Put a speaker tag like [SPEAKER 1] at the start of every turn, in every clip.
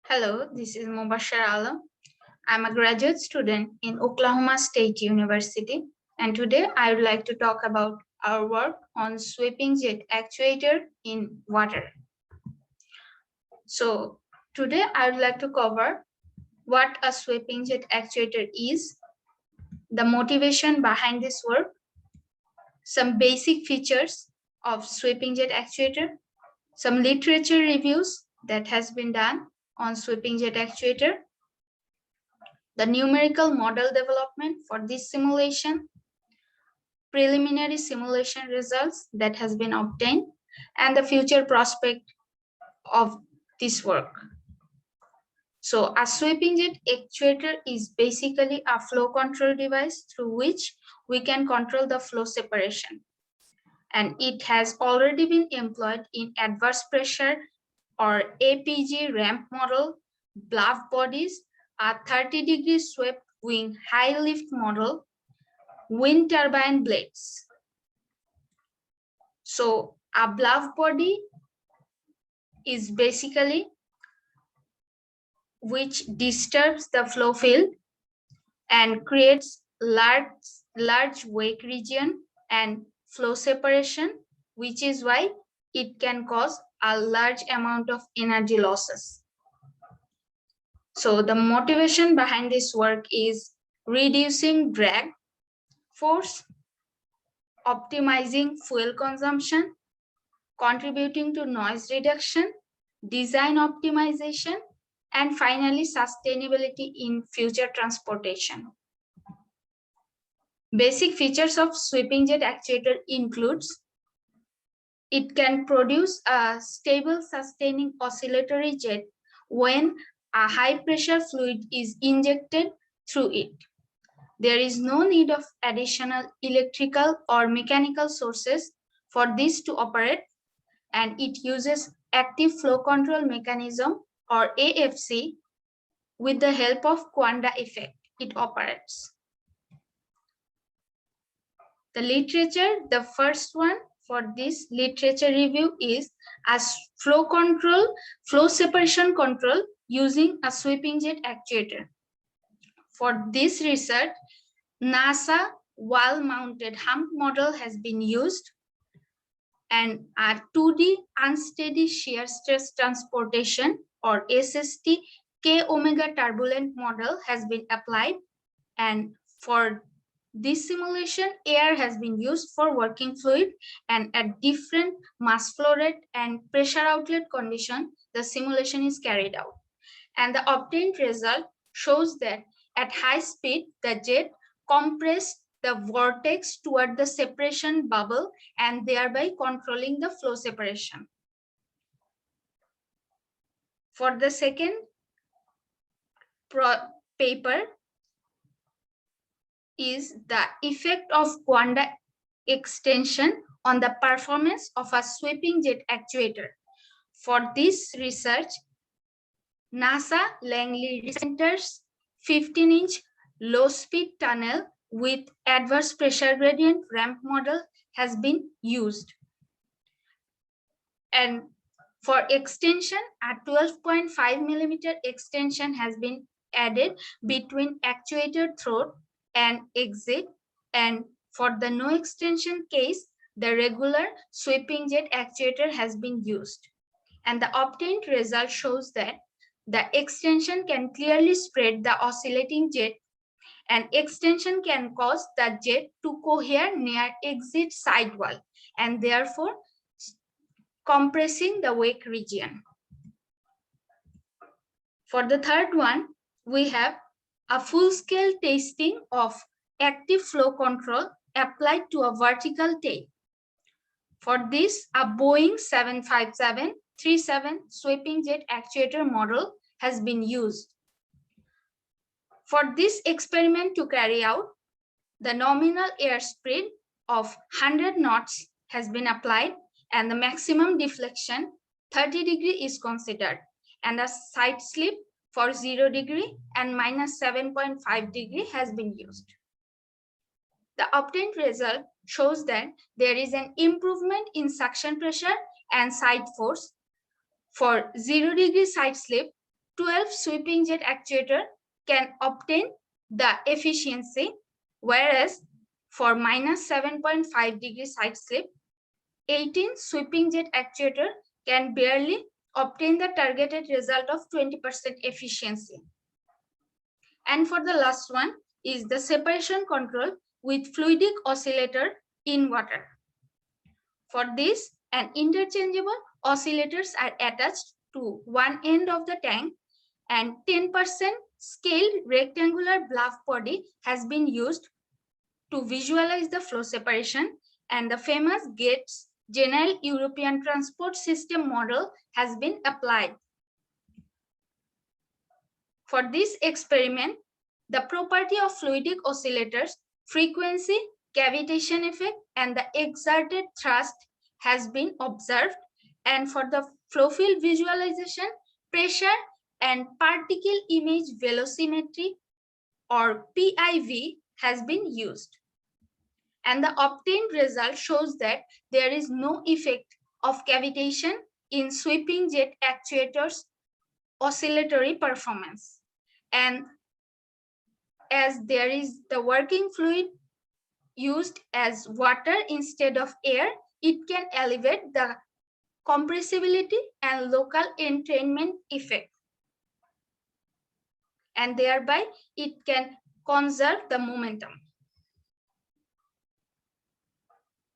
[SPEAKER 1] Hello, this is Mobashera. I'm a graduate student in Oklahoma State University, and today I would like to talk about our work on sweeping jet actuator in water. So today I would like to cover what a sweeping jet actuator is, the motivation behind this work, some basic features of sweeping jet actuator, some literature reviews that has been done on sweeping jet actuator, the numerical model development for this simulation, preliminary simulation results that has been obtained, and the future prospect of this work. So a sweeping jet actuator is basically a flow control device through which we can control the flow separation. And it has already been employed in adverse pressure or APG ramp model, bluff bodies, a 30-degree swept wing high lift model, wind turbine blades. So a bluff body is basically which disturbs the flow field and creates large wake region and flow separation, which is why it can cause a large amount of energy losses. So the motivation behind this work is reducing drag force, optimizing fuel consumption, contributing to noise reduction, design optimization, and finally sustainability in future transportation. Basic features of sweeping jet actuator includes it can produce a stable sustaining oscillatory jet when a high pressure fluid is injected through it. There is no need of additional electrical or mechanical sources for this to operate, and it uses active flow control mechanism or AFC with the help of quanta effect. It operates. The literature, the first one for this literature review is as flow separation control using a sweeping jet actuator. For this research, NASA wall-mounted hump model has been used, and a 2D unsteady shear stress transportation or SST K omega turbulent model has been applied, and for this simulation, air has been used for working fluid, and at different mass flow rate and pressure outlet condition, the simulation is carried out. And the obtained result shows that at high speed, the jet compressed the vortex toward the separation bubble and thereby controlling the flow separation. For the second paper is the effect of quanta extension on the performance of a sweeping jet actuator. For this research, NASA Langley recenters 15-inch low-speed tunnel with adverse pressure gradient ramp model has been used. And for extension, a 12.5 millimeter extension has been added between actuator throat and exit. And for the no extension case, the regular sweeping jet actuator has been used. And the obtained result shows that the extension can clearly spread the oscillating jet, and extension can cause the jet to cohere near exit sidewall and therefore compressing the wake region. For the third one, we have a full-scale testing of active flow control applied to a vertical tail. For this, a Boeing 757-37 sweeping jet actuator model has been used. For this experiment to carry out, the nominal airspeed of 100 knots has been applied, and the maximum deflection 30 degree is considered, and a side slip for 0 degree and minus 7.5 degree has been used. The obtained result shows that there is an improvement in suction pressure and side force. For 0 degree side slip, 12 sweeping jet actuator can obtain the efficiency, whereas for minus 7.5 degree side slip, 18 sweeping jet actuator can barely obtain the targeted result of 20% efficiency. And for the last one is the separation control with fluidic oscillator in water. For this, an interchangeable oscillators are attached to one end of the tank, and 10% scale rectangular bluff body has been used to visualize the flow separation, and the famous Gates General European Transport System model has been applied. For this experiment, the property of fluidic oscillators, frequency, cavitation effect, and the exerted thrust has been observed. And for the flow field visualization, pressure and particle image velocimetry or PIV has been used. And the obtained result shows that there is no effect of cavitation in sweeping jet actuators' oscillatory performance. And as there is the working fluid used as water instead of air, it can elevate the compressibility and local entrainment effect. And thereby it can conserve the momentum.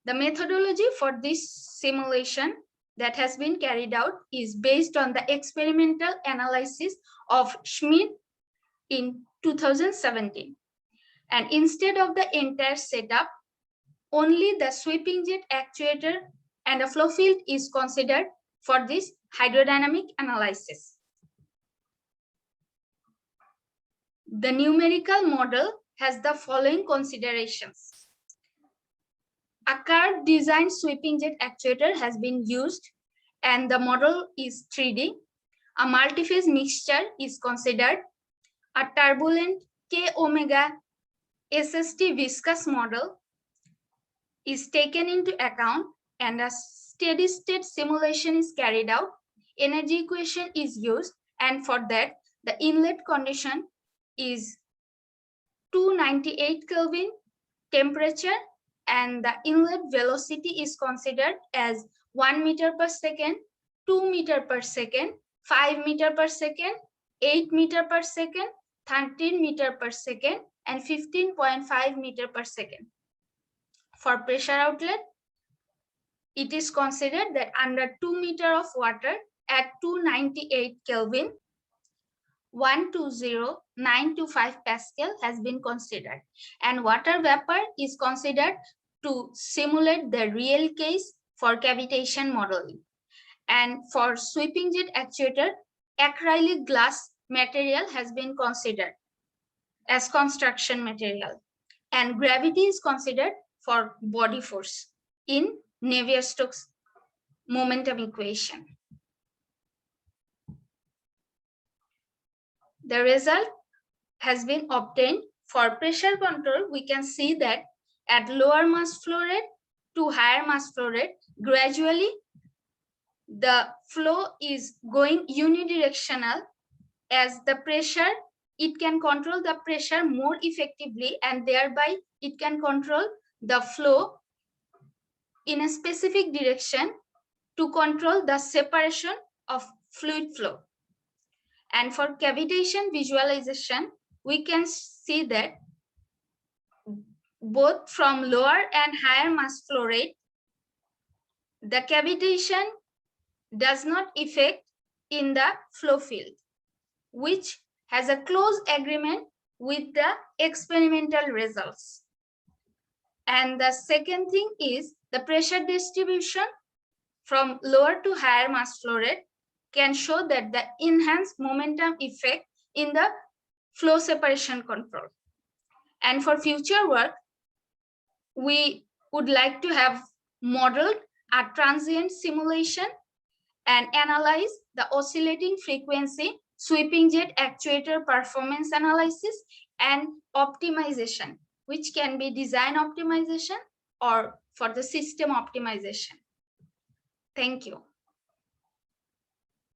[SPEAKER 1] The methodology for this simulation that has been carried out is based on the experimental analysis of Schmidt in 2017. And instead of the entire setup, only the sweeping jet actuator and a flow field is considered for this hydrodynamic analysis. The numerical model has the following considerations. A curved design sweeping jet actuator has been used and the model is 3D. A multiphase mixture is considered. A turbulent K omega SST viscous model is taken into account and a steady state simulation is carried out. Energy equation is used, and for that the inlet condition is 298 Kelvin temperature, and the inlet velocity is considered as 1 meter per second, 2 meter per second, 5 meter per second, 8 meter per second, 13 meter per second, and 15.5 meter per second. For pressure outlet, it is considered that under 2 meter of water at 298 Kelvin, 120.925 Pascal has been considered, and water vapor is considered to simulate the real case for cavitation modeling. And for sweeping jet actuator, acrylic glass material has been considered as construction material, and gravity is considered for body force in Navier-Stokes momentum equation. The result has been obtained. For pressure control, we can see that at lower mass flow rate to higher mass flow rate, gradually the flow is going unidirectional. As the pressure, it can control the pressure more effectively, and thereby it can control the flow in a specific direction to control the separation of fluid flow. And for cavitation visualization, we can see that both from lower and higher mass flow rate, the cavitation does not affect in the flow field, which has a close agreement with the experimental results. And the second thing is the pressure distribution from lower to higher mass flow rate can show that the enhanced momentum effect in the flow separation control. And for future work, we would like to have modeled a transient simulation and analyze the oscillating frequency, sweeping jet actuator performance analysis, and optimization, which can be design optimization or for the system optimization. Thank you.